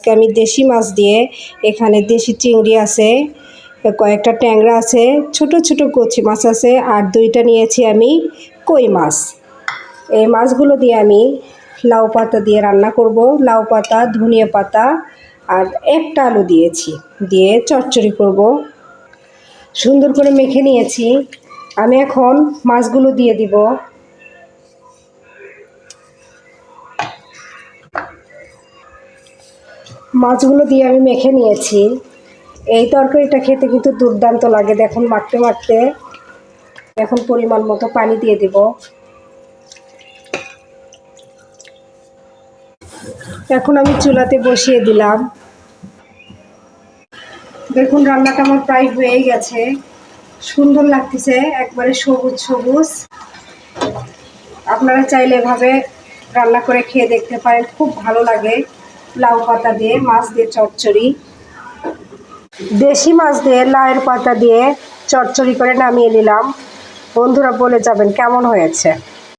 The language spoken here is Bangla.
আমি দেশি মাছ দিয়ে, এখানে দেশি চিংড়ি আছে, কয়েকটা ট্যাংরা আছে, ছোট ছোট কচি মাছ আছে, আর 2টা নিয়েছি আমি কই মাছ। এই মাছগুলো দিয়ে আমি লাউ পাতা দিয়ে রান্না করব। লাউ পাতা, ধনিয়া পাতা আর একটা আলু দিয়েছি, দিয়ে চচ্চড়ি করব। সুন্দর করে মেখে নিয়েছি। আমি এখন মাছগুলো দিয়ে দিব। মাছগুলো দিয়ে আমি মেখে নিয়েছি। এই তরকারিটা খেতে কিন্তু দুর্দান্ত লাগে। দেখুন মাখতে মাখতে এখন পরিমাণ মতো পানি দিয়ে দেব। এখন আমি চুলাতে বসিয়ে দিলাম। দেখুন রান্নাটা আমার প্রায় হয়ে গেছে। সুন্দর লাগতেছে, একবারে সবুজ সবুজ। আপনারা চাইলে এভাবে রান্না করে খেয়ে দেখতে পারেন, খুব ভালো লাগে। লাউ পাতা দিয়ে মাছ দিয়ে চচ্চড়ি, দেশি মাছ দিয়ে লাউয়ের পাতা দিয়ে চচ্চড়ি করে নামিয়ে নিলাম। বন্ধুরা বলে যাবেন কেমন হয়েছে।